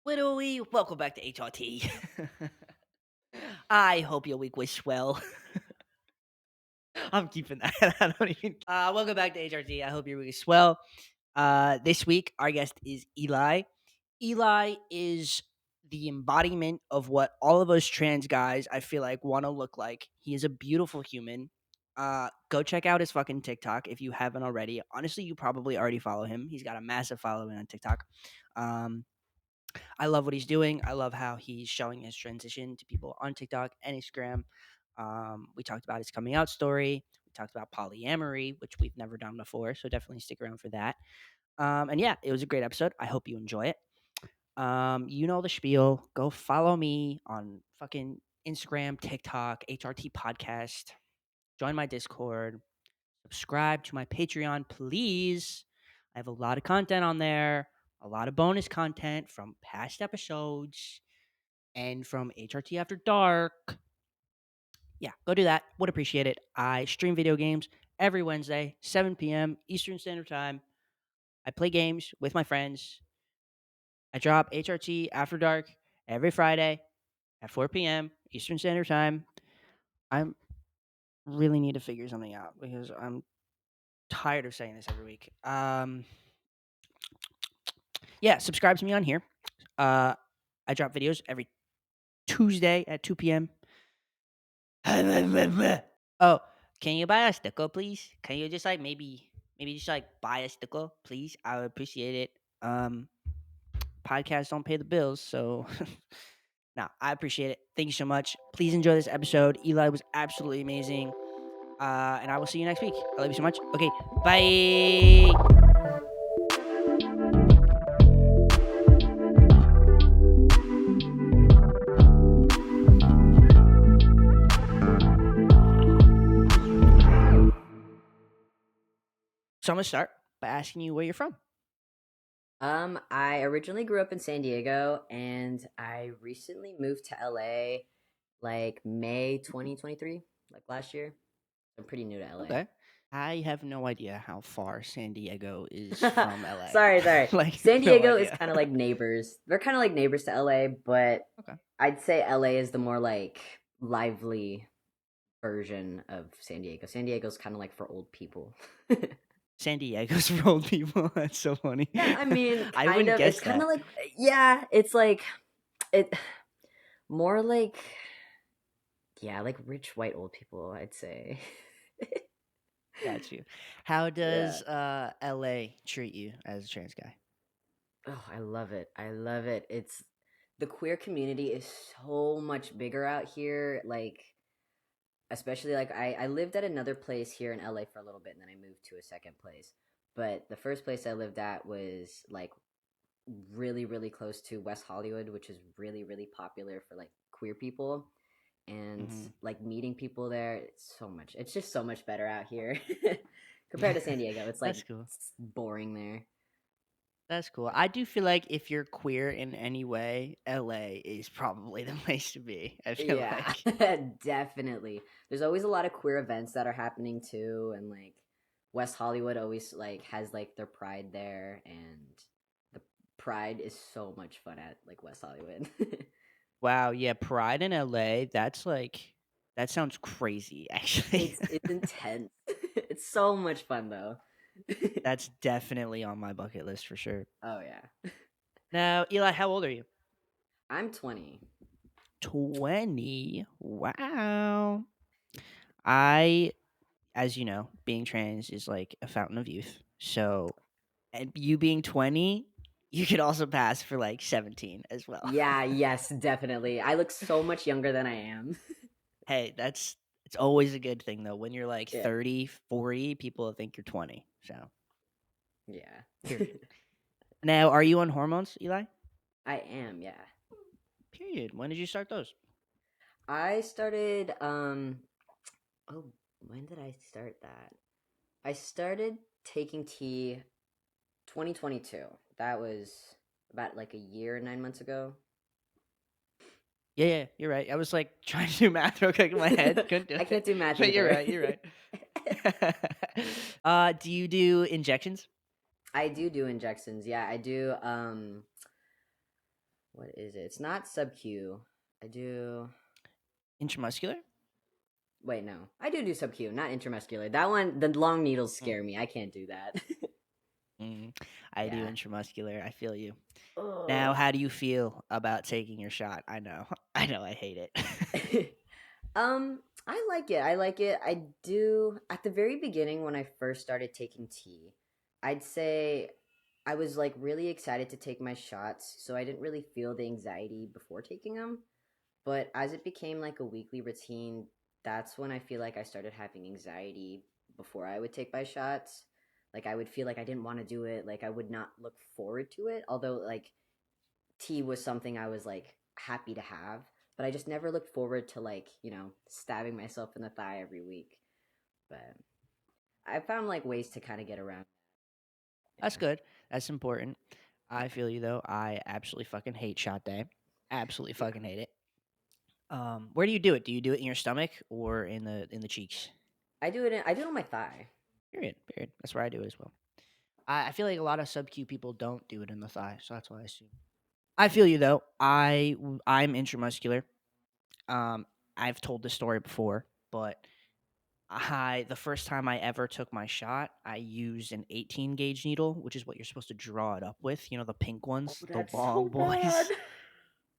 Literally, welcome back to HRT. I hope your week was swell. I'm keeping that. I don't even. Welcome back to HRT. I hope your week is swell. This week, our guest is Eli. Eli is the embodiment of what all of us trans guys, I feel like, want to look like. He is a beautiful human. Go check out his fucking TikTok if you haven't already. Honestly, you probably already follow him. He's got a massive following on TikTok. Um, I love what he's doing. I love how he's showing his transition to people on TikTok and Instagram. We talked about his coming out story. We talked about polyamory, which we've never done before. So definitely stick around for that. And yeah, it was a great episode. I hope you enjoy it. You know the spiel. Go follow me on fucking Instagram, TikTok, HRT podcast. Join my Discord. Subscribe to my Patreon, please. I have a lot of content on there, a lot of bonus content from past episodes and from HRT After Dark. Yeah, go do that. Would appreciate it. I stream video games every Wednesday, 7 p.m. Eastern Standard Time. I play games with my friends. I drop HRT After Dark every Friday at 4 p.m. Eastern Standard Time. I really need to figure something out because I'm tired of saying this every week. Yeah, subscribe to me on here. I drop videos every Tuesday at 2 p.m. Oh, can you buy a sticker, please? Can you just maybe just buy a sticker, please? I would appreciate it. Podcasts don't pay the bills, so no, I appreciate it. Thank you so much. Please enjoy this episode. Eli was absolutely amazing. And I will see you next week. I love you so much. Okay, bye. So I'm gonna start by asking you where you're from. I originally grew up in San Diego and I recently moved to LA like May 2023, like last year. I'm pretty new to LA. Okay. I have no idea how far San Diego is from LA. Sorry. Like, San no Diego is idea. kind of like neighbors. They're kind of like neighbors to LA, but Okay. I'd say LA is the more like lively version of San Diego. San Diego's kind of like for old people. San Diego's for old people. That's so funny. Yeah, I mean, I kind wouldn't of. It's guess kind that. of like, yeah, it's like it more like, yeah, like rich white old people, I'd say. Got you. How Yeah. does LA treat you as a trans guy? Oh, I love it. I love it. It's the queer community is so much bigger out here. Like, especially like I lived at another place here in LA for a little bit and then I moved to a second place. But the first place I lived at was like really, really close to West Hollywood, which is really, really popular for like queer people. And Hmm. like meeting people there, it's just so much better out here compared to San Diego. It's That's like cool. boring there. That's cool. I do feel like if you're queer in any way, LA is probably the place to be. I feel Yeah, like. definitely. There's always a lot of queer events that are happening too, and like West Hollywood always like has like their pride there, and the pride is so much fun at like West Hollywood. Wow, yeah, Pride in LA, that sounds crazy, actually. It's intense. It's so much fun though. That's definitely on my bucket list for sure. Oh yeah. Now, Eli, how old are you? I'm 20. 20. Wow. I, as you know, being trans is like a fountain of youth. So, and you being 20, you could also pass for like 17 as well. Yeah, yes, definitely. I look so much younger than I am. Hey, it's always a good thing though. When you're like Yeah. 30, 40, people think you're 20. So, Yeah. period. Now, are you on hormones, Eli? I am, yeah. Period. When did you start those? I started oh, when did I start that? I started taking tea 2022. That was about like a year and 9 months ago. Yeah, you're right. I was like trying to do math real quick in my head. Couldn't do I can't it. do math But you're either. right. You're right. Do you do injections? I do injections. Yeah, I do what is it? It's not sub Q. I do. Intramuscular? Wait, no. I do sub Q, not intramuscular. That one, the long needles Mm. scare me. I can't do that. I do Yeah. intramuscular. I feel you. Now, Ugh. how do you feel about taking your shot? I know. I know I hate it. I like it. I like it. I do. At the very beginning, when I first started taking tea, I'd say I was like really excited to take my shots, so I didn't really feel the anxiety before taking them. But as it became like a weekly routine, that's when I feel like I started having anxiety before I would take my shots. Like I would feel like I didn't want to do it, like I would not look forward to it, although like tea was something I was like happy to have, but I just never looked forward to like, stabbing myself in the thigh every week. But I found like ways to kind of get around. That's Yeah. good. That's important. I feel you though. I absolutely fucking hate shot day. Absolutely Yeah. fucking hate it. Where do you do it? Do you do it in your stomach or in the cheeks? I do it on my thigh. Period. Period. That's where I do it as well. I feel like a lot of sub Q people don't do it in the thigh, so that's why I assume. I feel you though. I'm intramuscular. Um, I've told this story before, but the first time I ever took my shot, I used an 18 gauge needle, which is what you're supposed to draw it up with. You know, the pink Oh, ones, the that's long so bad. boys.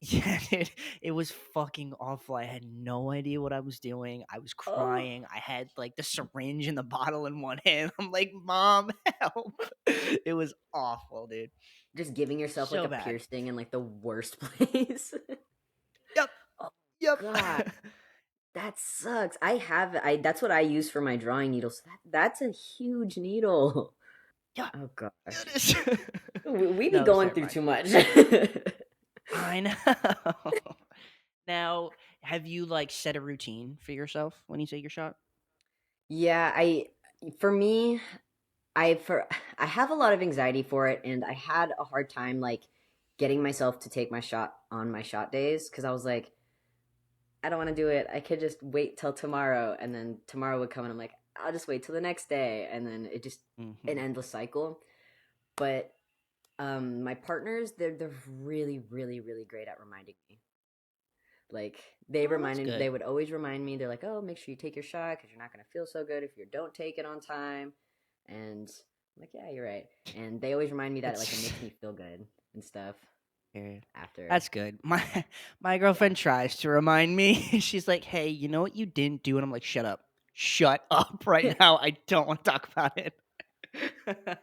Yeah, dude, it was fucking awful. I had no idea what I was doing. I was Oh, crying. I had like the syringe and the bottle in one hand. I'm like, Mom, help. It was awful, dude. just giving yourself like So a bad. piercing in like the worst place. Yep. Oh Yep. God, that sucks. I have I That's what I use for my drawing needles. That's a huge needle. Yeah. Oh It gosh. is. We be No, it was going through terrifying. too much. I know. Now, have you like set a routine for yourself when you take your shot? Yeah, for me, I for I have a lot of anxiety for it, and I had a hard time like getting myself to take my shot on my shot days because I was like, I don't want to do it. I could just wait till tomorrow, and then tomorrow would come, and I'm like, I'll just wait till the next day, and then it just an Hmm. endless cycle. But my partners, they're really, really, really great at reminding me. Like Oh, that's they good. would always remind me. They're like, "Oh, make sure you take your shot because you're not gonna feel so good if you don't take it on time." And I'm like, "Yeah, you're right." And they always remind me that like it That's makes me feel good and stuff period. after. That's good. My Yeah. girlfriend tries to remind me. She's like, "Hey, you know what you didn't do?" And I'm like, "Shut up. Shut up right now. I don't want to talk about it." Yeah.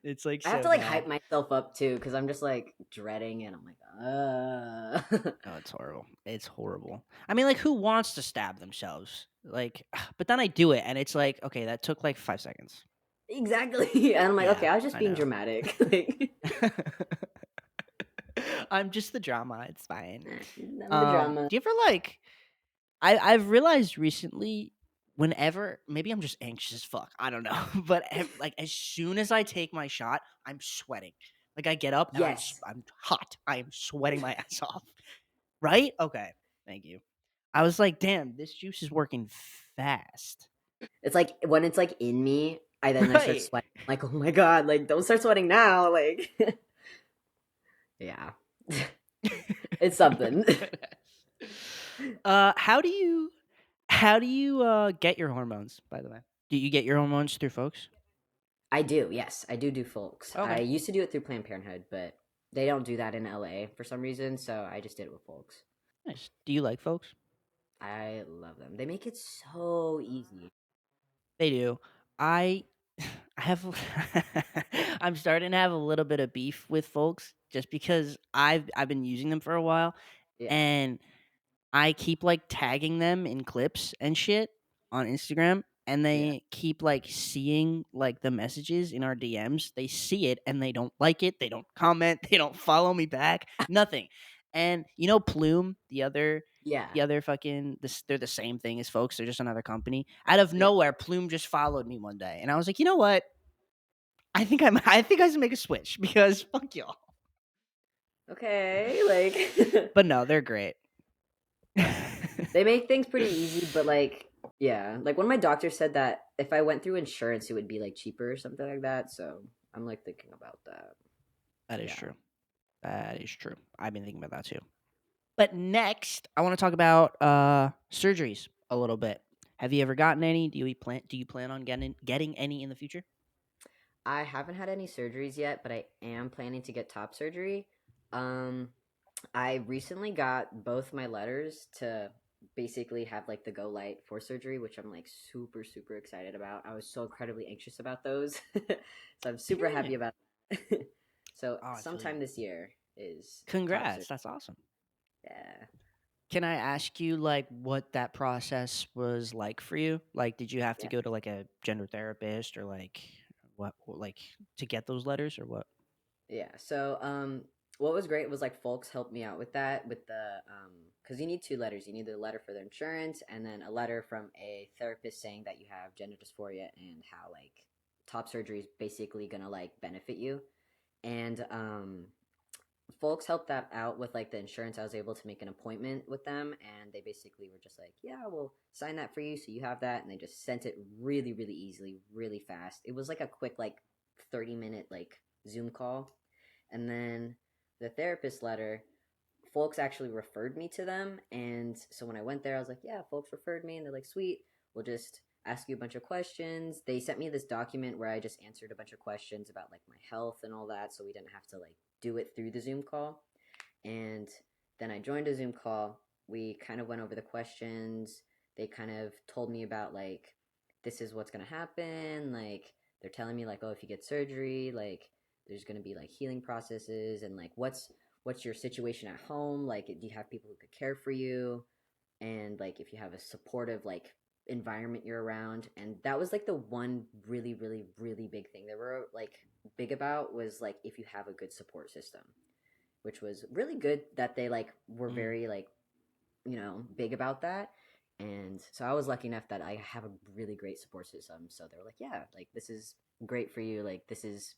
It's like I have so to like bad. hype myself up too because I'm just like dreading it. I'm like, Oh, it's horrible. It's horrible. I mean, like, who wants to stab themselves? Like, but then I do it, and it's like, okay, that took like 5 seconds. exactly. And I'm like, okay, Yeah, I was just I being know. dramatic. Like, I'm just the drama. It's fine. none of the drama. Do you ever like? I've realized recently, whenever maybe I'm just anxious as fuck. I don't know, but like as soon as I take my shot, I'm sweating. Like I get up and Yes. I'm hot. I am sweating my ass off. Right? Okay. Thank you. I was like, damn, this juice is working fast. It's like when it's like in me, I start Right. sweating. I'm like, oh my god, like don't start sweating now. Like, yeah, it's something. How do you get your hormones, by the way? Do you get your hormones through folks? I do, yes, I do folks. I Okay. used to do it through Planned Parenthood, but they don't do that in LA for some reason, so I just did it with folks. Nice. Do you like folks? I love them. They make it so easy. They do. I I have I'm starting to have a little bit of beef with folks just because I've been using them for a while Yeah, and I keep like tagging them in clips and shit on Instagram and yeah. they keep like seeing like the messages in our DMs. They see it and they don't like it, they don't comment, they don't follow me back, nothing. And you know Plume, Yeah, the other fucking this they're the same thing as folks, they're just another company. Out of yeah. nowhere, Plume just followed me one day and I was like, "You know what? I think I should make a switch because fuck y'all." Okay, like, But no, they're great. yeah. They make things pretty easy, but like, yeah, like when my doctor said that if I went through insurance, it would be like cheaper or something like that. So I'm like thinking about that. That is Yeah. true. That is true. I've been thinking about that too. But next, I want to talk about surgeries a little bit. Have you ever gotten any? Do you plan on getting any in the future? I haven't had any surgeries yet, but I am planning to get top surgery. Um, I recently got both my letters to basically have like the go light for surgery, which I'm like super super excited about. I was so incredibly anxious about those, so I'm super happy Period. about that. So Oh, I feel you. sometime this year is top surgery. Congrats. That's awesome. Yeah, Can I ask you like what that process was like for you? Like, did you have to yeah. go to like a gender therapist or like like to get those letters or what? Yeah. So, what was great was like folks helped me out with that with the because you need two letters. You need the letter for the insurance and then a letter from a therapist saying that you have gender dysphoria and how like top surgery is basically gonna like benefit you. And folks helped that out with like the insurance. I was able to make an appointment with them, and they basically were just like, "Yeah, we'll sign that for you, so you have that." And they just sent it really, really easily, really fast. It was like a quick like 30-minute like Zoom call, and then the therapist letter, folks actually referred me to them. And so when I went there, I was like, yeah, folks referred me. And they're like, sweet, we'll just ask you a bunch of questions. They sent me this document where I just answered a bunch of questions about like my health and all that. So we didn't have to like do it through the Zoom call. And then I joined a Zoom call. We kind of went over the questions. They kind of told me about like, this is what's going to happen. Like, they're telling me like, oh, if you get surgery, like, there's going to be like healing processes and like what's your situation at home, like do you have people who could care for you, and like if you have a supportive like environment you're around. And that was like the one really really really big thing they were like big about was like if you have a good support system, which was really good that they like were Mm. very like big about that. And so I was lucky enough that I have a really great support system, so they're like, yeah, like this is great for you, like this is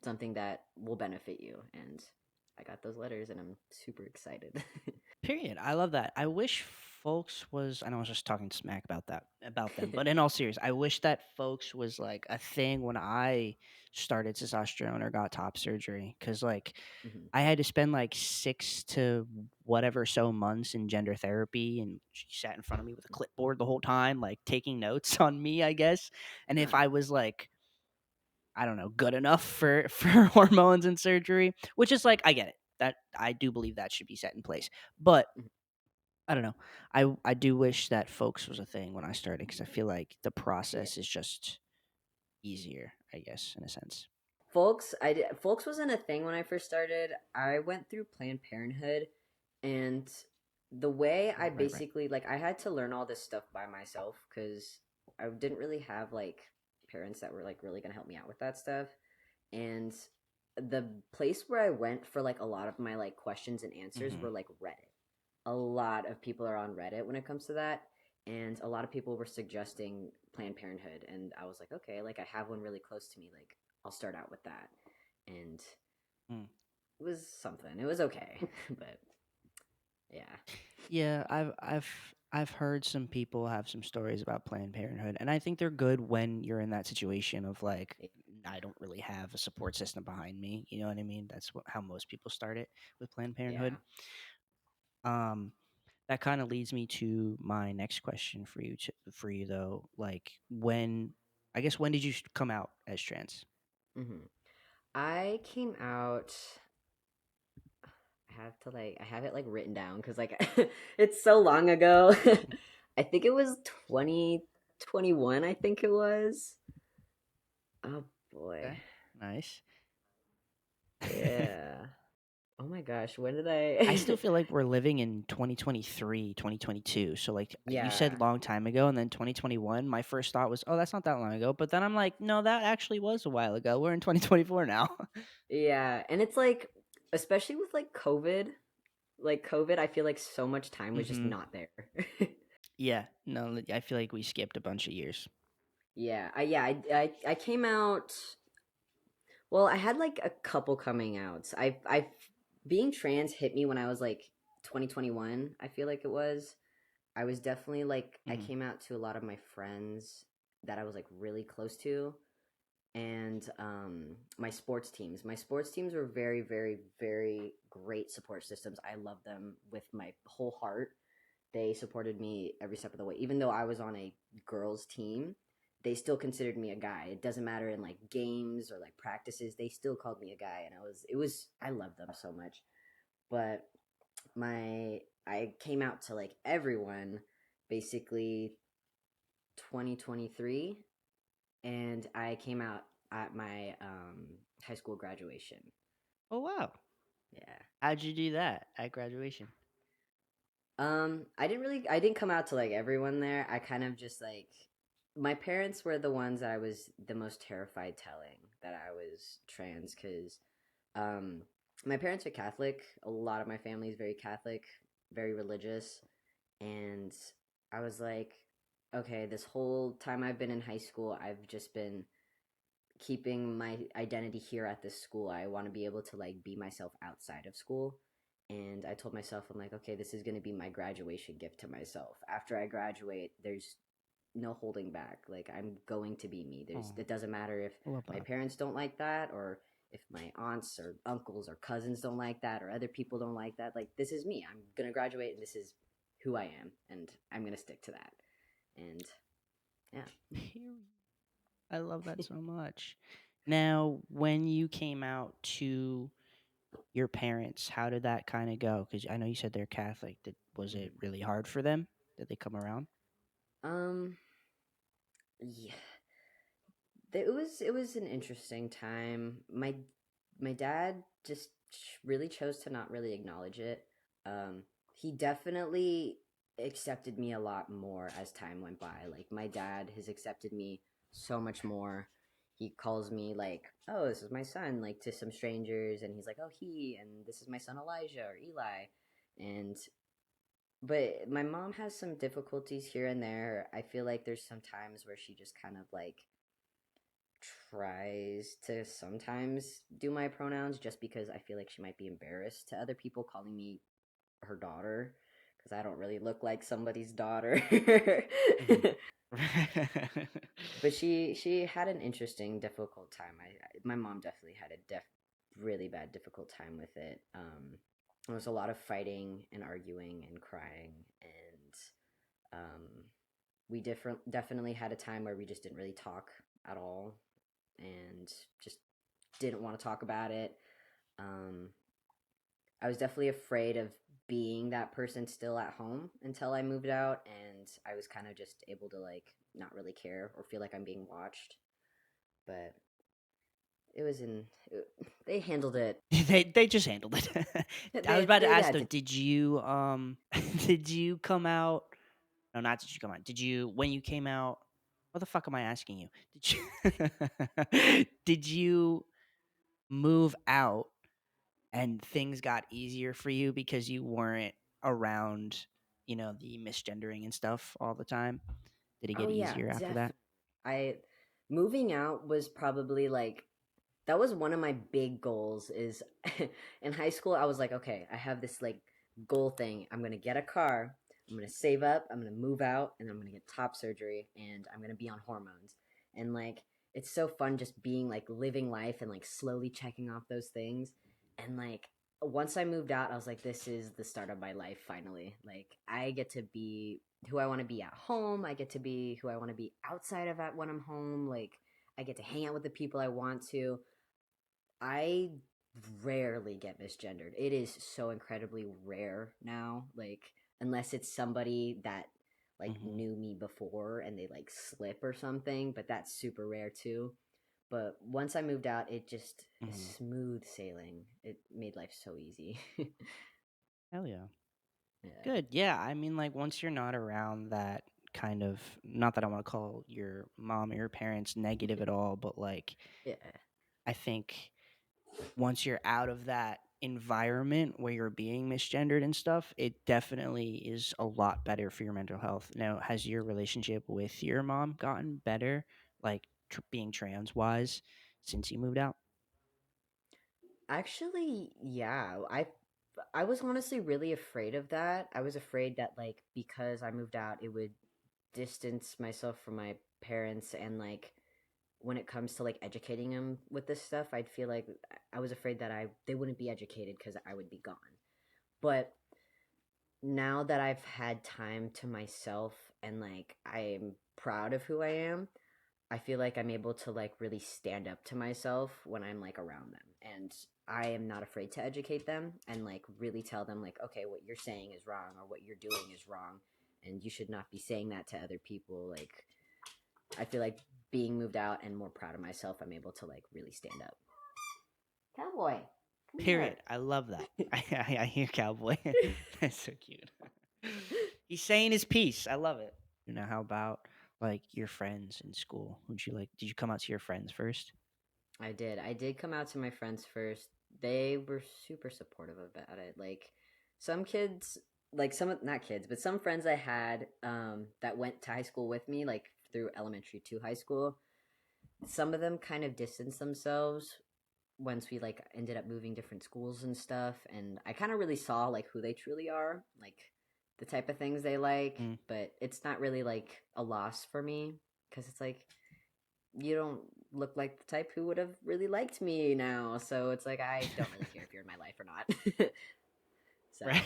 something that will benefit you. And I got those letters and I'm super excited. Period. I love that. I wish folks was. I know I was just talking smack about them, but in all seriousness, I wish that folks was like a thing when I started testosterone or got top surgery because like Hmm. I had to spend like 6 to whatever so months in gender therapy, and she sat in front of me with a clipboard the whole time, like taking notes on me, I guess. And if I Nice. was like, I don't know, good enough for for hormones and surgery, which is like, I get it. That I do believe that should be set in place, but Mhm. I don't know. I do wish that folks was a thing when I started because I feel like the Yeah. process is just easier, I guess, in a sense. Folks wasn't a thing when I first started. I went through Planned Parenthood, and the way I Right. basically like I had to learn all this stuff by myself because I didn't really have like parents that were like really gonna help me out with that stuff. And the place where I went for like a lot of my like questions and answers Mm-hmm. were like Reddit. A lot of people are on Reddit when it comes to that, and a lot of people were suggesting Planned Parenthood, and I was like, okay, like I have one really close to me, like I'll start out with that. And Mm. it was something. It was okay, but yeah, Yeah, I've heard some people have some stories about Planned Parenthood, and I think they're good when you're in that situation of like I don't really have a support system behind me. You know what I mean? That's how most people start it with Planned yeah. Parenthood. Um, that kind of leads me to my next question for for you though. Like I guess when did you come out as trans? Hmm. I came out. I have it like written down because like it's so long ago. I think it was 2021. I think it was. Oh boy. Okay, nice. Yeah. Oh my gosh, when did I I still feel like we're living in 2023, 2022. So like you Yeah. said long time ago and then 2021, my first thought was, "Oh, that's not that long ago." But then I'm like, "No, that actually was a while ago. We're in 2024 now." Yeah, and it's like especially with like COVID, I feel like so much time was just Mhm. not there. Yeah. No, I feel like we skipped a bunch of years. I came out. Well, I had like a couple coming outs. I being trans hit me when I was like 2021. I feel like it was. I was definitely like I Mhm. came out to a lot of my friends that I was like really close to, and my sports teams. My sports teams were very, very, very great support systems. I love them with my whole heart. They supported me every step of the way. Even though I was on a girls' team, they still considered me a guy. It doesn't matter in like games or like practices, they still called me a guy, and I love them so much. But I came out to like everyone basically 2023, and I came out at my high school graduation. Oh wow. Yeah. How'd you do that at graduation? I didn't come out to like everyone there. I kind of just like my parents were the ones that I was the most terrified telling that I was trans because um my parents are Catholic. A lot of my family is very Catholic, very religious, and I was like, okay, this whole time I've been in high school, I've just been keeping my identity here at this school. I want to be able to like be myself outside of school. And I told myself, I'm like, okay, this is going to be my graduation gift to myself. After I graduate, there's no holding back. Like I'm going to be me. Oh, It doesn't matter if I love my that. parents don't like that or if my aunts or uncles or cousins don't like that or other people don't like that. Like this is me. I'm going to graduate and this is who I am and I'm going to stick to that. And yeah. I love that so much. Now, when you came out to your parents, how did that kind of go? Because I know you said they're Catholic. Was it Mhm. really hard for them? Did they come around? Um yeah, it was an interesting time. My dad just really chose to not really acknowledge it. He definitely accepted me a lot more as time went by. Like my dad has accepted me so much more. He calls me like, "Oh, this is my son," like to some strangers, and he's like, "Oh, and this is my son Elijah or Eli," and but my mom has some difficulties here and there. I feel like there's some times where she just kind of like tries to sometimes do my pronouns just because I feel like she might be embarrassed to other people calling me her daughter because I don't really look like somebody's daughter. Mhm. But she had an interesting, difficult time. My mom definitely had a really bad, difficult time with it. There was a lot of fighting and arguing and crying, and um, we definitely had a time where we just didn't really talk at all and just didn't want to talk about it. Um, I was definitely afraid of being that person still at home until I moved out, and I was kind of just able to like not really care or feel like I'm being watched. But it was in they handled it. They just handled it. I was about to ask Yeah, though, did you did you come out? No, not did you come out. Did you when you came out? What the fuck am I asking you? Did you did you move out and things got easier for you because you weren't around, the misgendering and stuff all the time? Did it oh get yeah, easier after that? definitely. I moving out was probably like that was one of my big goals is in high school I was like, okay, I have this like goal thing. I'm going to get a car, I'm going to save up, I'm going to move out, and I'm going to get top surgery, and I'm going to be on hormones. And like it's so fun just being like living life and like slowly checking off those things. And like once I moved out, I was like, this is the start of my life finally. Like I get to be who I want to be at home. I get to be who I want to be outside of at when I'm home. Like I get to hang out with the people I want to. I rarely get misgendered. It is so incredibly rare now. Like unless it's somebody that like Hmm. knew me before and they like slip or something, but that's super rare too. But once I moved out, it just is Hmm. smooth sailing. It made life so easy. Hell yeah. Yeah. Good. Yeah. I mean, like, once you're not around that kind of, not that I want to call your mom or your parents negative at all, but like, Yeah. I think once you're out of that environment where you're being misgendered and stuff, it definitely is a lot better for your mental health. Now, has your relationship with your mom gotten better, like being trans wise, since you moved out? Actually, yeah. I was honestly really afraid of that. I was afraid that like because I moved out, it would distance myself from my parents and like when it comes to like educating them with this stuff, I'd feel like I was afraid that they wouldn't be educated because I would be gone. But now that I've had time to myself and like I'm proud of who I am, I feel like I'm able to like really stand up to myself when I'm like around them. And I am not afraid to educate them and like really tell them like, okay, what you're saying is wrong or what you're doing is wrong and you should not be saying that to other people. Like I feel like being moved out and more proud of myself, I'm able to like really stand up. Cowboy, come here. Period. I love that. I hear cowboy. That's so cute. He's saying his piece. I love it. How about like your friends in school? Would you like? Did you come out to your friends first? I did. I did come out to my friends first. They were super supportive about it. Like some kids, like some not kids, but some friends I had that went to high school with me, like through elementary to high school. Some of them kind of distanced themselves once we like ended up moving different schools and stuff, and I kind of really saw like who they truly are, like the type of things they like, Mm. but it's not really like a loss for me because it's like you don't look like the type who would have really liked me now. So it's like I don't really care if you're in my life or not. So Right.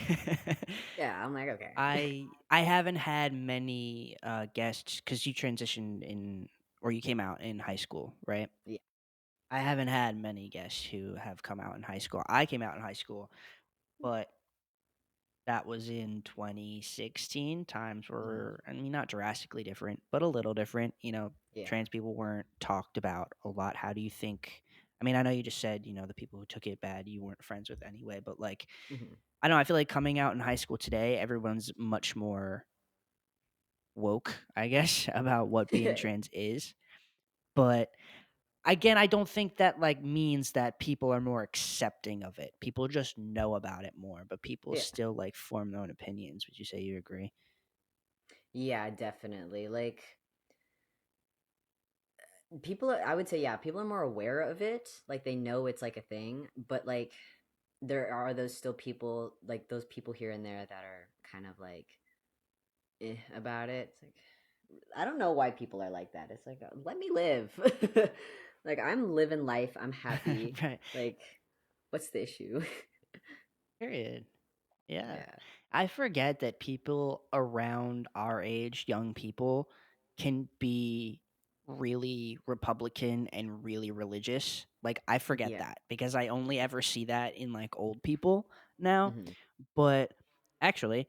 yeah, I'm like okay. I haven't had many guests because you transitioned in or you came out in high school, right? Yeah. I haven't had many guests who have come out in high school. I came out in high school, but that was in 2016. Times Hmm. were, I mean, not drastically different, but a little different. Yeah. Trans people weren't talked about a lot. How do you think? I mean, I know you just said, the people who took it bad, you weren't friends with anyway, but like, Hmm. I don't know. I feel like coming out in high school today, everyone's much more woke, I guess, about what being trans is. But again, I don't think that like means that people are more accepting of it. People just know about it more, but people Yeah. still like form their own opinions. Would you say you agree? Yeah, definitely. Like I would say yeah, people are more aware of it. Like they know it's like a thing, but like there are those still people like those people here and there that are kind of like about it. It's like I don't know why people are like that. It's like let me live. Like I'm living life. I'm happy. Right. Like what's the issue? Period. Yeah. Yeah. I forget that people around our age, young people, can be really Republican and really religious. Like, I forget Yeah. that because I only ever see that in like old people now. Hmm. But actually,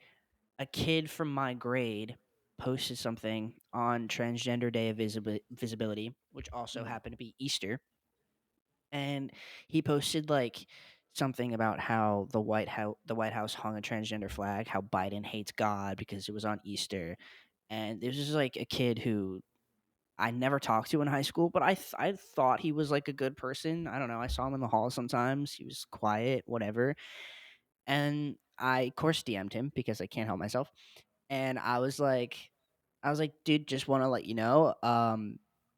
a kid from my grade posted something on Transgender Day of Visibility, which also Hmm. happened to be Easter, and he posted like something about how the White House hung a transgender flag, how Biden hates God because it was on Easter, and this is like a kid who I never talked to in high school, but I thought he was like a good person. I don't know. I saw him in the hall sometimes. He was quiet, whatever, and I of course DM'd him because I can't help myself, and I was like, dude, just want to let you know,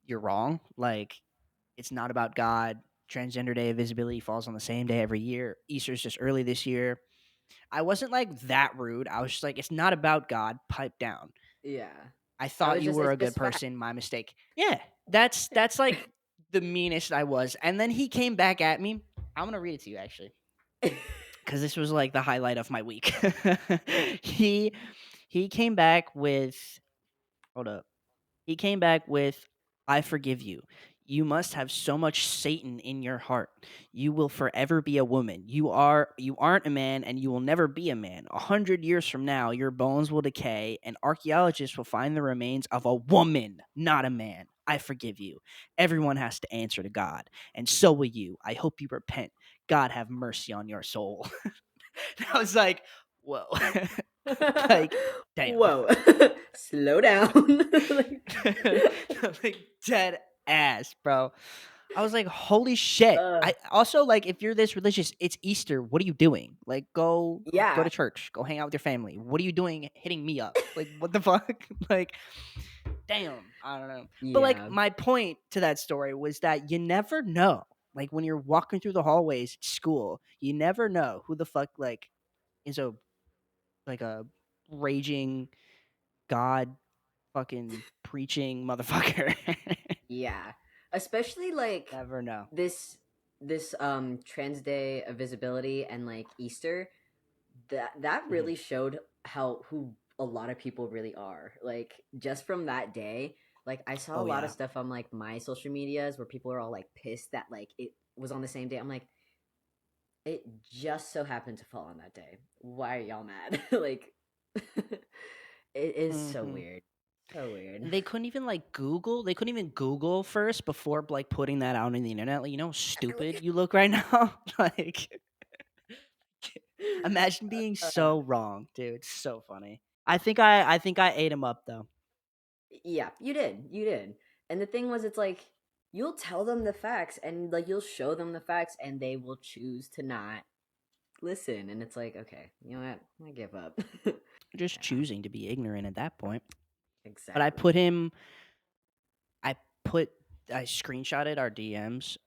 you're wrong. Like, it's not about God. Transgender Day of Visibility falls on the same day every year. Easter's just early this year. I wasn't like that rude. I was just like, it's not about God. Pipe down. Yeah. I thought you were It's a good just fact. person. My mistake. Yeah, that's like the meanest I was. And then he came back at me. I'm gonna read it to you actually, because this was like the highlight of my week. he he came back with, hold up. He came back with, I forgive you. You must have so much Satan in your heart. You will forever be a woman. You aren't a man and you will never be a man. 100 years from now, your bones will decay and archaeologists will find the remains of a woman, not a man. I forgive you. Everyone has to answer to God, and so will you. I hope you repent. God have mercy on your soul. I was like, whoa. Like, damn. Whoa. Slow down. Like, Like dead ass, bro. I was like, holy shit. uh, I also like if you're this religious, it's Easter. What are you doing? Like go yeah. to church. Go hang out with your family. What are you doing hitting me up? Like what the fuck? Like damn. I don't know. But like Yeah. my point to that story was that you never know. Like when you're walking through the hallways at school, you never know who the fuck like is a raging God fucking preaching motherfucker. Yeah. Especially like Never know. this Trans Day of Visibility and like Easter, that Mhm. really showed how who a lot of people really are. Like just from that day, like I saw a Oh lot of yeah. stuff on like my social medias where people are all like pissed that like it was on the same day. I'm like, it just so happened to fall on that day. Why are y'all mad? Like it is so Hmm. weird. So weird. And they couldn't even like Google. They couldn't even Google first before like putting that out on the internet. Like, you know, how stupid you look right now. Like, imagine being Uh, so wrong, dude. It's so funny. I think I ate him up though. yeah, you did. You did. And the thing was, it's like you'll tell them the facts and like you'll show them the facts and they will choose to not listen. And it's like, okay, you know what? I give up. Just Yeah, choosing to be ignorant at that point. But exactly. I put I screenshotted our DMs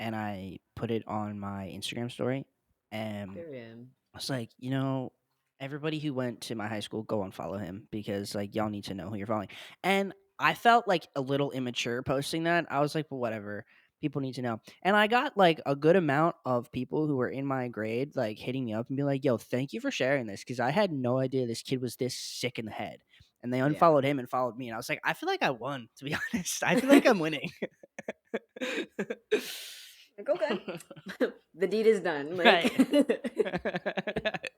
and I put it on my Instagram story. And Period. I was like, you know, everybody who went to my high school, go and follow him because like y'all need to know who you're following. And I felt like a little immature posting that. I was like, well, whatever. People need to know. And I got like a good amount of people who were in my grade like hitting me up and be like, yo, thank you for sharing this because I had no idea this kid was this sick in the head. And they Yeah. unfollowed him and followed me. And I was like, I feel like I won, to be honest. I feel like I'm winning. Like, okay. The deed is done. Like Right.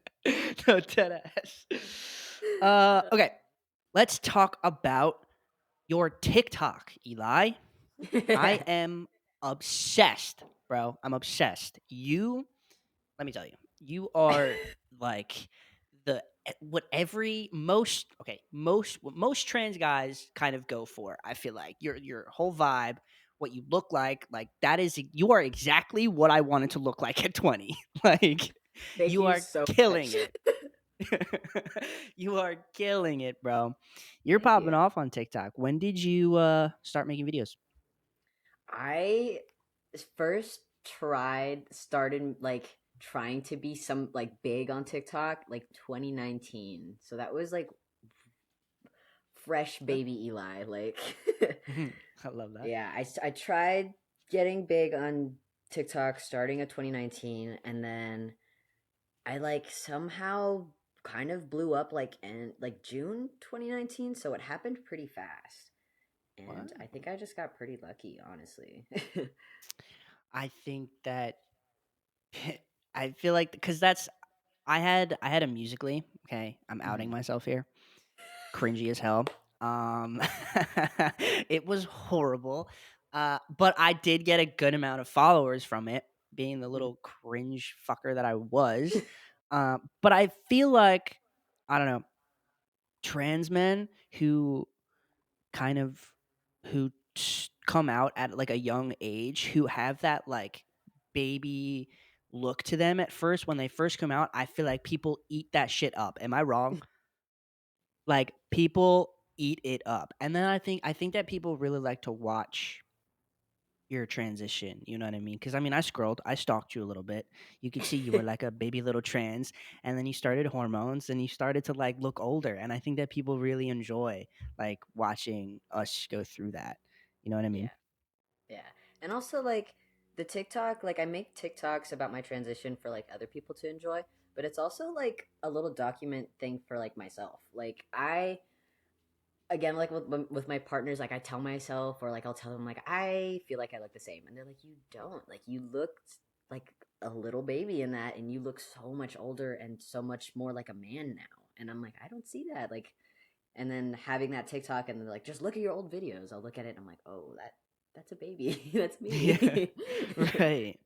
No, dead ass. Okay. Let's talk about your TikTok, Eli. I am obsessed, bro. I'm obsessed. Let me tell you, you are like what every most okay most what most trans guys kind of go for. I feel like your whole vibe, what you look like that is you are exactly what I wanted to look like at 20. Like Thank you you are so killing much. it. You are killing it, bro. You're Thank popping you. off on TikTok. When did you start making videos? I first started like trying to be some like big on TikTok like 2019. So that was like fresh Okay. baby Eli. Like, I love that. yeah, I tried getting big on TikTok starting at 2019, and then I like somehow kind of blew up like in like June 2019. So it happened pretty fast. And I Wow. think I just got pretty lucky, honestly. I think that I feel like because that's I had a musically. Okay, I'm outing Mhm. myself here. Cringy as hell. Um, it was horrible. But I did get a good amount of followers from it, being the Mhm. little cringe fucker that I was. But I feel like I don't know trans men who kind of come out at like a young age who have that like baby look to them at first when they first come out. I feel like people eat that shit up. Am I wrong? Like people eat it up. And then I think that people really like to watch your transition, you know what I mean? Cuz I mean, I scrolled, I stalked you a little bit. You could see you were like a baby little trans and then you started hormones and you started to like look older and I think that people really enjoy like watching us go through that. You know what I mean? Yeah. Yeah. And also like the TikTok, like I make TikToks about my transition for like other people to enjoy, but it's also like a little document thing for like myself. Like I again like with my partners like I tell myself or like I'll tell them like I feel like I look the same and they're like you don't. Like you looked like a little baby in that and you look so much older and so much more like a man now. And I'm like I don't see that. Like and then having that TikTok and they're like, just look at your old videos. I'll look at it and I'm like, oh, that's a baby. That's Yeah. me. Right.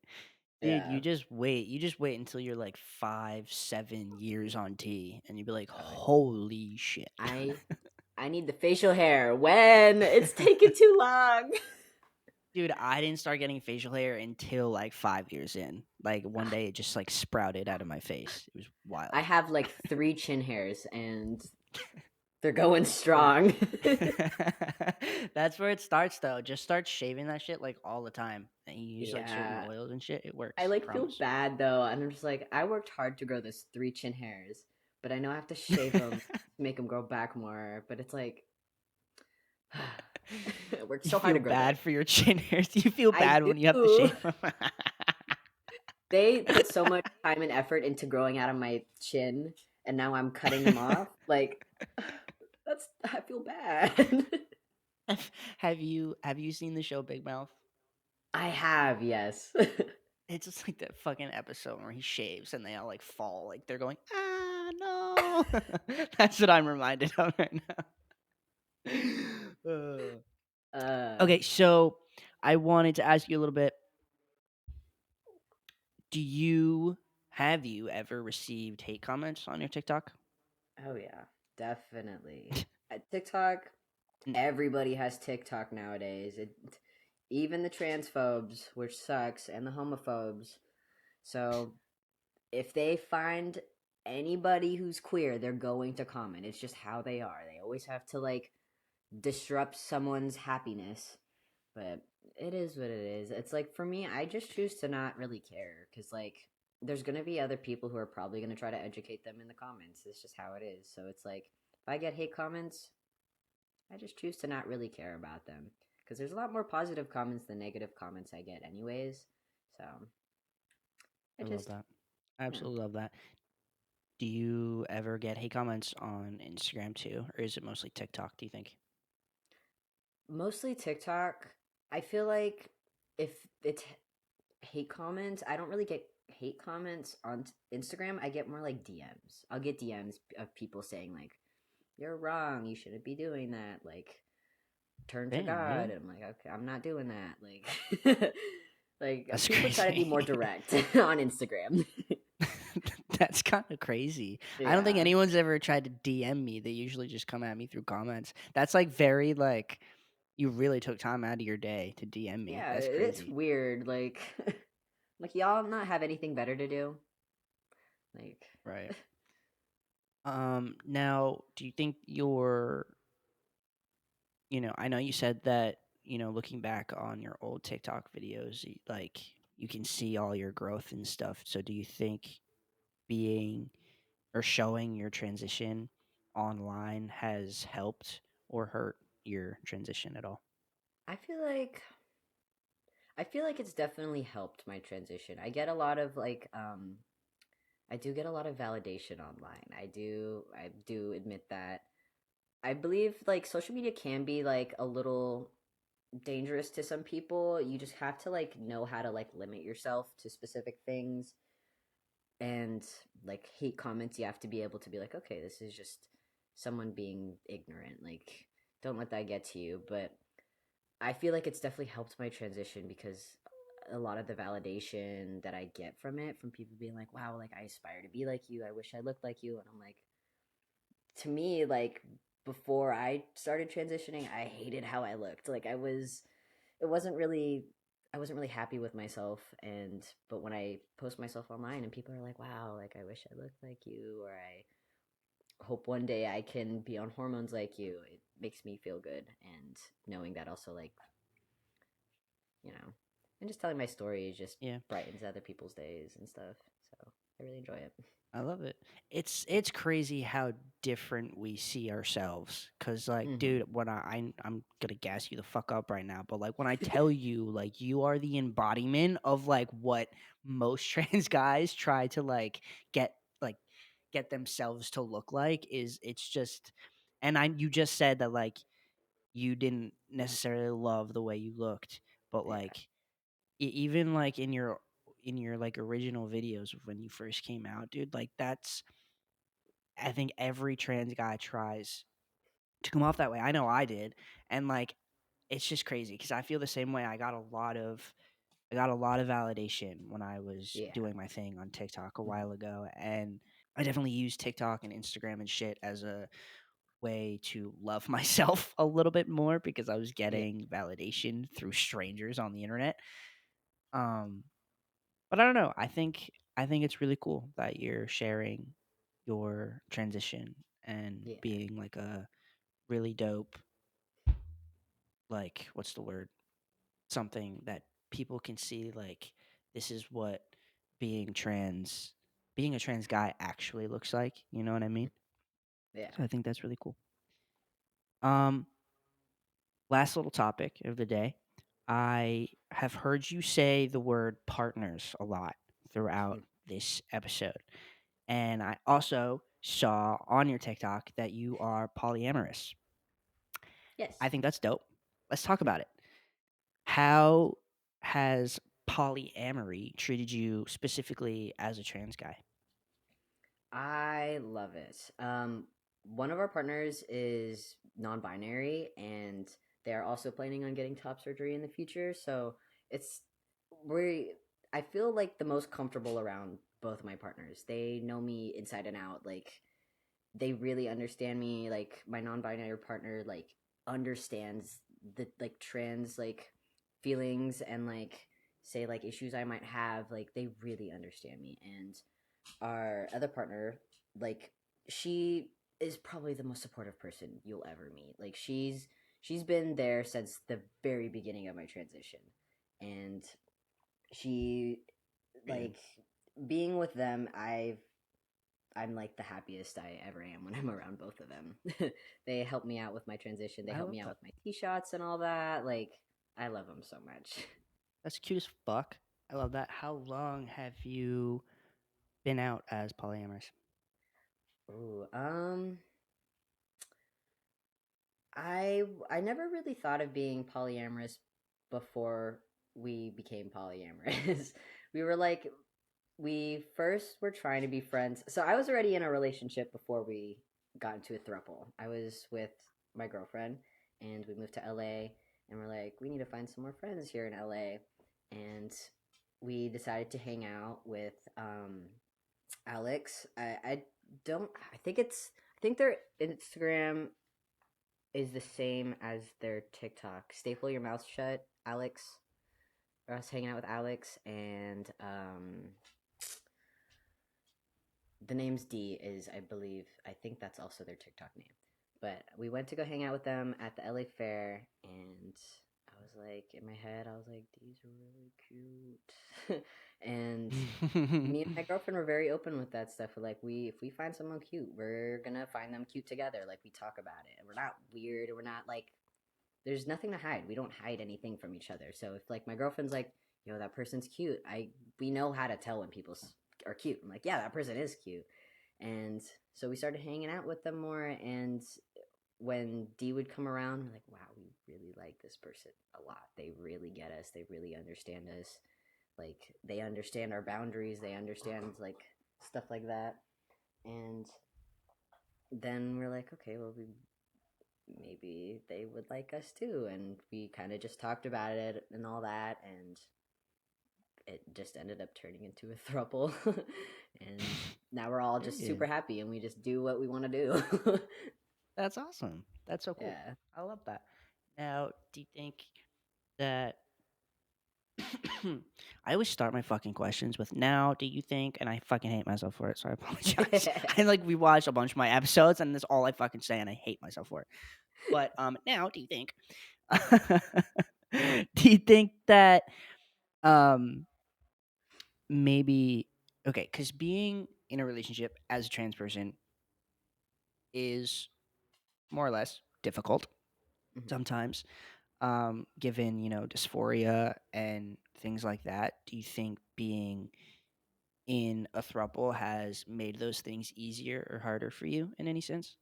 Dude, Yeah. you just wait until you're like 5, 7 years on T and you'd be like, Uh, holy shit. I I need the facial hair when it's taken too long. Dude, I didn't start getting facial hair until like 5 years in. Like one day it just like sprouted out of my face. It was I wild. have like 3 chin hairs and they're going Dude. strong. That's where it starts though. Just start shaving that shit like all the time. And you use like certain Yeah. oils and shit. It I works. I like feel promise. bad though, and I'm just like, I worked hard to grow this 3 chin hairs, but I know I have to shave them to make them grow back more. But it's like, Worked You so hard feel to grow that. bad for your chin hairs? Do you feel I bad when you have to do. shave them? They put so much time and effort into growing out of my chin, and now I'm cutting them off. Like, that's I feel bad. Have you seen the show Big Mouth? I have, yes. It's just like that fucking episode where he shaves and they all like fall, like they're going, ah, no. That's what I'm reminded of right now. Uh, uh, okay, so I wanted to ask you a little bit. Have you ever received hate comments on your TikTok? oh yeah, definitely. At TikTok, N- everybody has TikTok nowadays. Even the transphobes, which sucks, and the homophobes. So if they find anybody who's queer, they're going to comment. It's just how they are. They always have to like disrupt someone's happiness. But it is what it is. It's like for me, I just choose to not really care because like there's gonna be other people who are probably gonna try to educate them in the comments. It's just how it is. So it's like if I get hate comments, I just choose to not really care about them because there's a lot more positive comments than negative comments I get anyways. So I I love just that. I yeah. absolutely love that. Do you ever get hate comments on Instagram too, or is it mostly TikTok, do you think? Mostly TikTok. I feel like if it's hate comments, I don't really get hate comments on Instagram. I get more like DMs. I'll get DMs of people saying like, "You're wrong. You shouldn't be doing that." Like, turn to Damn, God. really? And I'm like, okay, I'm not doing that. Like, That's people try to be more crazy. direct on Instagram. That's kind of crazy. I don't think Yeah. anyone's ever tried to DM me. They usually just come at me through comments. That's like very like you really took time out of your day to DM me. Yeah, That's it's crazy. weird. Like, like y'all not have anything better to do. Like, Right. Now, do you think I know you said that, looking back on your old TikTok videos, like you can see all your growth and stuff. So do you think being or showing your transition online has helped or hurt your transition at all? I feel like it's definitely helped my transition. I do get a lot of validation online. I do admit that. I believe like social media can be like a little dangerous to some people. You just have to like know how to like limit yourself to specific things and like hate comments you have to be able to be like okay, this is just someone being ignorant. Like don't let that get to you, but I feel like it's definitely helped my transition because a lot of the validation that I get from it, from people being like, wow, like I aspire to be like you. I wish I looked like you. And I'm like, to me, like before I started transitioning, I hated how I looked. It wasn't really, I wasn't really happy with myself. But when I post myself online and people are like, wow, like I wish I looked like you, or I hope one day I can be on hormones like you, it makes me feel good. And knowing that also, like, you know, and just telling my story just Yeah. brightens other people's days and stuff. So I really enjoy it. I love it. It's crazy how different we see ourselves. Cause like, Mm-hmm. dude, when I'm gonna gas you the fuck up right now, but like when I tell you like you are the embodiment of like what most trans guys try to like get themselves to look like is it's just and I you just said that like you didn't necessarily love the way you looked, but Yeah. like even like in your like original videos of when you first came out, dude, like that's I think every trans guy tries to come off that way. I know I did. And like it's just crazy cuz I feel the same way. I got a lot of validation when I was Yeah. doing my thing on TikTok a Mm-hmm. while ago, and I definitely use TikTok and Instagram and shit as a way to love myself a little bit more because I was Yeah. getting validation through strangers on the internet. Um But I don't know. I think it's really cool that you're sharing your transition and Yeah. being like a really dope, like what's the word? Something that people can see like this is what being trans being a trans guy actually looks like, you know what I mean? Yeah. So I think that's really cool. Um last little topic of the day. I have heard you say the word partners a lot throughout Mhm. this episode. And I also saw on your TikTok that you are polyamorous. I Yes. think that's dope. Let's talk about it. How has polyamory treated you specifically as a trans guy? I love it. One of our partners is non-binary, and they are also planning on getting top surgery in the future. So it's we. I feel like the most comfortable around both of my partners. They know me inside and out. Like they really understand me. Like my non-binary partner, like understands the like trans like feelings and like say like issues I might have. Like they really understand me, and our other partner, like she is probably the most supportive person you'll ever meet. Like she's been there since the very beginning of my transition. And she Yeah. like being with them, I'm like the happiest I ever am when I'm around both of them. They help me out with my transition. They I help love me out that. with my tee shots and all that. Like I love them so much. That's cute as fuck. I love that. How long have you been out as polyamorous? Ooh, I never really thought of being polyamorous before we became polyamorous. We were like we first were trying to be friends. So I was already in a relationship before we got into a throuple. I was with my girlfriend and we moved to LA and we're like we need to find some more friends here in LA and we decided to hang out with Alex. I don't I think their Instagram is the same as their TikTok. Staple your mouth shut, Alex. Or us hanging out with Alex, and the name's D is, I believe, I think that's also their TikTok name. But we went to go hang out with them at the LA Fair, and I was like, in my head, I was like, these are really cute. And me and my girlfriend were very open with that stuff. We're like, if we find someone cute, we're gonna find them cute together. Like we talk about it, and we're not weird, and we're not like there's nothing to hide. We don't hide anything from each other. So if like my girlfriend's like, yo, that person's cute, we know how to tell when people are cute. I'm like, yeah, that person is cute. And so we started hanging out with them more. And when D would come around, we're like, wow, we really like this person a lot. They really get us. They really understand us. Like they understand our boundaries. They understand like stuff like that. And then we're like, okay, well, maybe they would like us too. And we kind of just talked about it and all that. And it just ended up turning into a throuple. And now we're all just super Period. happy and we just do what we want to do. That's awesome. That's so cool. Yeah. I love that. Now, do you think that I always start my fucking questions with now, do you think, and I fucking hate myself for it, so I apologize. I like rewatched a bunch of my episodes and that's all I fucking say and I hate myself for it. But now do you think do you think that um maybe okay, cuz being in a relationship as a trans person is more or less difficult Mhm. sometimes. Given dysphoria and things like that, do you think being in a throuple has made those things easier or harder for you in any sense?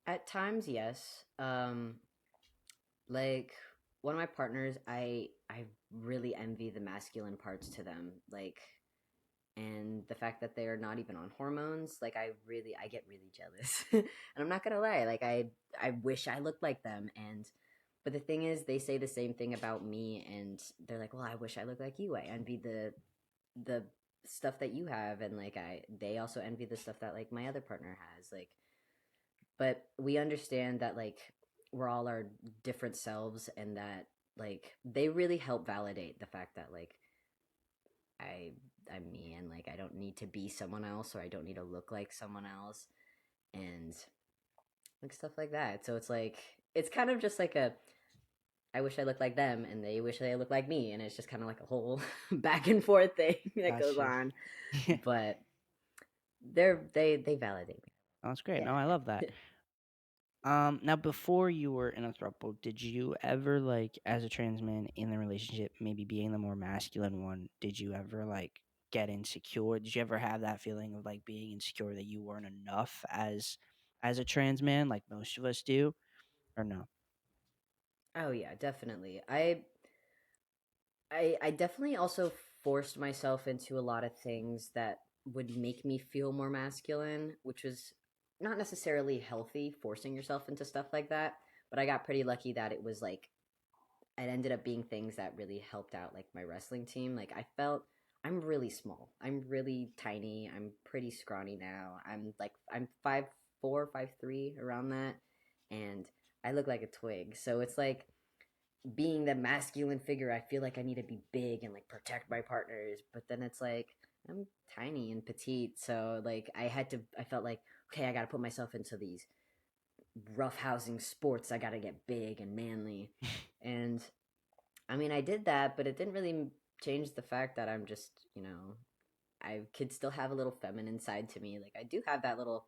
At times, yes. Like one of my partners, I really envy the masculine parts to them. Like and the fact that they're not even on hormones, like I get really jealous. And I'm not gonna lie, like I wish I looked like them. And but the thing is they say the same thing about me, and they're like, well, I wish I looked like you. I envy the stuff that you have. And like they also envy the stuff that like my other partner has. Like but we understand that like we're all our different selves, and that like they really help validate the fact that like I I'm me, and like I don't need to be someone else, or I don't need to look like someone else, and like stuff like that. So it's like it's kind of just like a I wish I looked like them and they wish they looked like me, and it's just kind of like a whole back and forth thing that goes Gotcha. on. Yeah. But they validate me. Oh, that's great. No, I love Yeah. that. Now before you were in a throuple, did you ever like as a trans man in the relationship, maybe being the more masculine one, did you ever like get insecure? Did you ever have that feeling of like being insecure that you weren't enough as a trans man, like most of us do, or no? Oh yeah, definitely. I definitely also forced myself into a lot of things that would make me feel more masculine, which was not necessarily healthy, forcing yourself into stuff like that. But I got pretty lucky that it was like it ended up being things that really helped out like my wrestling team. Like I felt I'm really small. I'm really tiny. I'm pretty scrawny now. I'm 5'4", 5'3", around that, and I look like a twig. So it's like being the masculine figure, I feel like I need to be big and like protect my partners, but then it's like I'm tiny and petite, so like I felt like okay, I got to put myself into these roughhousing sports. I got to get big and manly, and I mean I did that, but it didn't really change the fact that I'm just I could still have a little feminine side to me. Like I do have that little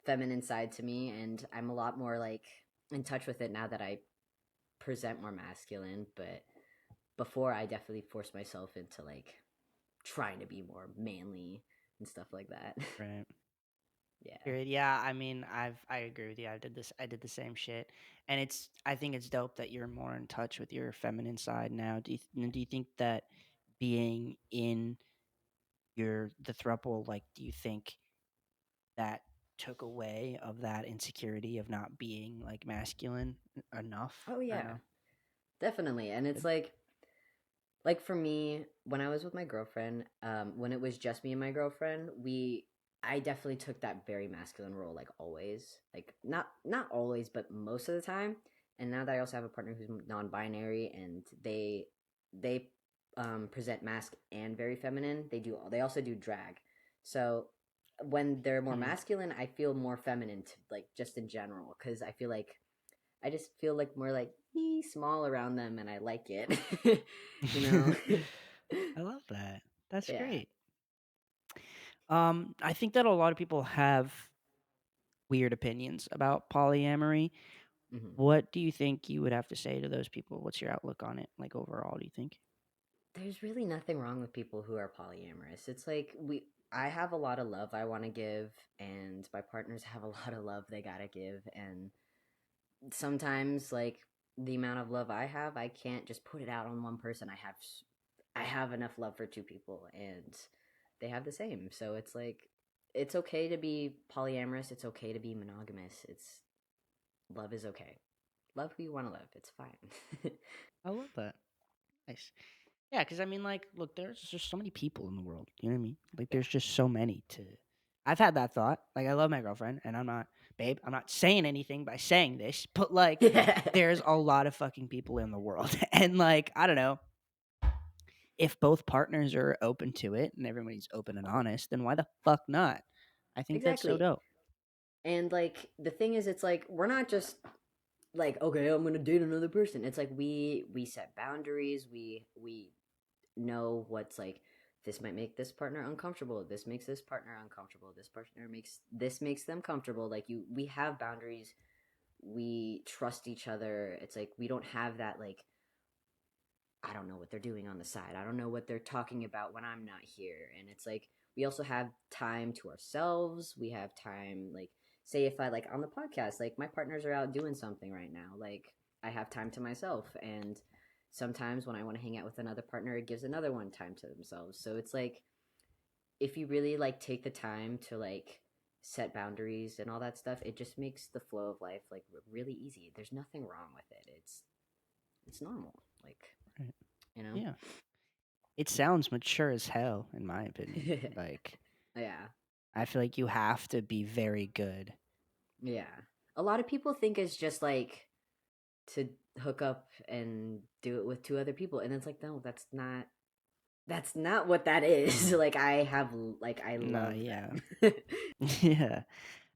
feminine side to me, and I'm a lot more like in touch with it now that I present more masculine, but before I definitely forced myself into like trying to be more manly and stuff like that. Right. Yeah. Period. Yeah, I mean, I agree with you. I did the same shit, and I think it's dope that you're more in touch with your feminine side now. Do you think that being in the throuple, like, do you think that took away of that insecurity of not being like masculine enough Oh or yeah, no? definitely. And it's Good. like for me, when I was with my girlfriend, when it was just me and my girlfriend, we I definitely took that very masculine role, like always, like not always, but most of the time. And now that I also have a partner who's non-binary, and they present mask and very feminine. They also do drag. So when they're more Hmm. masculine, I feel more feminine, like just in general, because I just feel like more like small around them, and I like it. you know? I love that. That's Yeah. great. I think that a lot of people have weird opinions about polyamory. hmm What do you think you would have to say to those people? What's your outlook on it, like overall? Do you think? There's really nothing wrong with people who are polyamorous. It's like I have a lot of love I want to give, and my partners have a lot of love they gotta give, and sometimes like the amount of love I have, I can't just put it out on one person. I have enough love for two people, and they have the same. So it's like it's okay to be polyamorous. It's okay to be monogamous. It's love is okay. Love who you want to love. It's fine. I love that. Nice. Yeah, because I mean, like, look, there's just so many people in the world. You know what I mean? Like, there's just so many to. I've had that thought. Like, I love my girlfriend, and I'm not, babe. I'm not saying anything by saying this, but like, Yeah. there's a lot of fucking people in the world, and like, I don't know. If both partners are open to it and everybody's open and honest, then why the fuck not? I think that's so Exactly. dope. And like the thing is, it's like we're not just like okay, I'm gonna date another person. It's like we set boundaries. We know what's like this might make this partner uncomfortable. This makes this partner uncomfortable. This makes them comfortable. Like we have boundaries. We trust each other. It's like we don't have that like I don't know what they're doing on the side. I don't know what they're talking about when I'm not here. And it's like we also have time to ourselves. We have time like say if I like on the podcast, like my partners are out doing something right now. Like I have time to myself, and sometimes when I want to hang out with another partner, it gives another one time to themselves. So it's like if you really like take the time to like set boundaries and all that stuff, it just makes the flow of life like really easy. There's nothing wrong with it. It's normal. Like, Right. you know? Yeah. It sounds mature as hell, in my opinion. Like, Yeah. I feel like you have to be very good. Yeah. A lot of people think it's just like to hook up and do it with two other people, and it's like no, that's not what that is. like I No, love yeah. them. Yeah.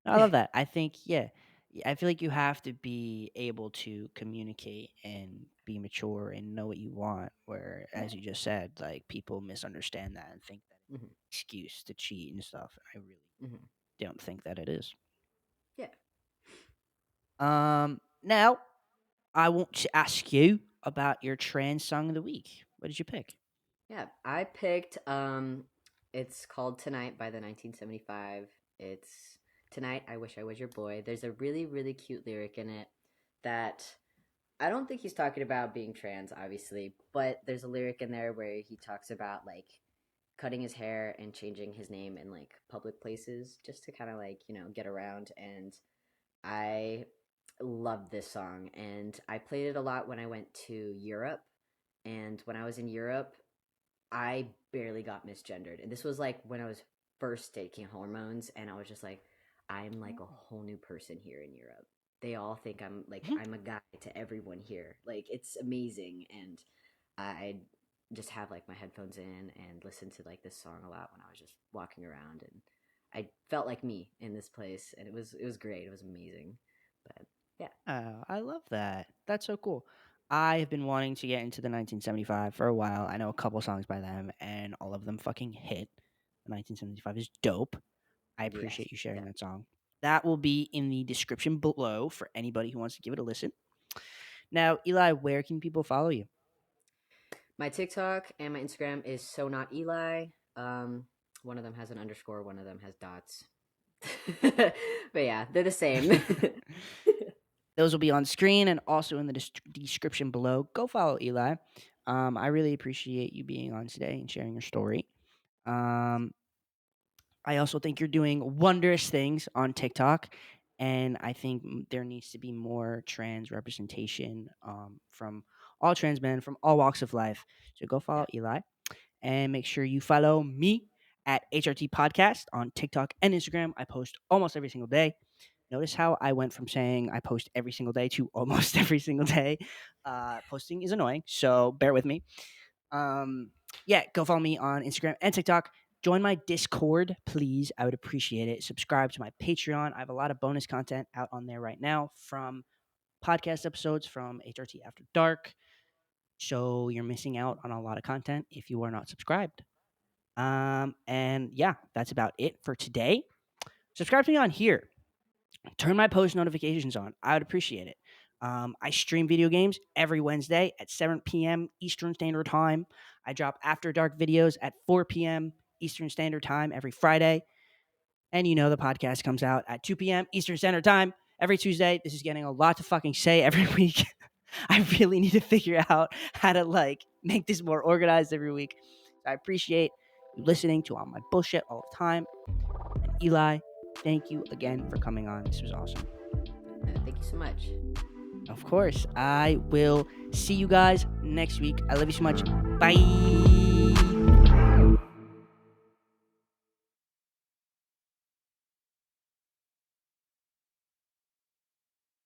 I love that. I think, yeah. I feel like you have to be able to communicate and be mature and know what you want. Where, yeah. as you just said, like people misunderstand that and think that it's hmm an excuse to cheat and stuff. I really hmm don't think that it is. Yeah. Now I want to ask you about your trans song of the week. What did you pick? Yeah, I picked it's called Tonight by the 1975. It's Tonight I Wish I Was Your Boy. There's a really really cute lyric in it that I don't think he's talking about being trans obviously, but there's a lyric in there where he talks about like cutting his hair and changing his name in like public places just to kind of like, get around, and I love this song and I played it a lot when I went to Europe. And when I was in Europe, I barely got misgendered. And this was like when I was first taking hormones, and I was just like, I'm like a whole new person here in Europe. They all think I'm like Mhm. I'm a guy to everyone here. Like it's amazing, and I just have like my headphones in and listen to like this song a lot when I was just walking around, and I felt like me in this place, and it was great. It was amazing. But yeah, Oh, I love that. That's so cool. I have been wanting to get into the 1975 for a while. I know a couple songs by them, and all of them fucking hit. The 1975 is dope. I yes, appreciate you sharing yeah. that song. That will be in the description below for anybody who wants to give it a listen. Now, Eli, where can people follow you? My TikTok and my Instagram is so not Eli. One of them has an underscore, one of them has dots. But yeah, they're the same. Those will be on screen and also in the description below. Go follow Eli. I really appreciate you being on today and sharing your story. Um, I also think you're doing wondrous things on TikTok, and I think there needs to be more trans representation from all trans men from all walks of life. So go follow Yeah. Eli and make sure you follow me at HRT Podcast on TikTok and Instagram. I post almost every single day. Notice how I went from saying I post every single day to almost every single day. Posting is annoying, so bear with me. Um, yeah, go follow me on Instagram and TikTok. Join my Discord, please. I would appreciate it. Subscribe to my Patreon. I have a lot of bonus content out on there right now, from podcast episodes from HRT After Dark. So you're missing out on a lot of content if you are not subscribed. And yeah, that's about it for today. Subscribe to me on here. Turn my post notifications on. I would appreciate it. I stream video games every Wednesday at 7 p.m. Eastern Standard Time. I drop After Dark videos at 4 p.m. Eastern Standard Time every Friday. And you know the podcast comes out at 2 p.m. Eastern Standard Time every Tuesday. This is getting a lot to fucking say every week. I really need to figure out how to like make this more organized every week. So I appreciate you listening to all my bullshit all the time. And Eli, thank you again for coming on. This was awesome. Thank you so much. Of course. I will see you guys next week. I love you so much. Bye.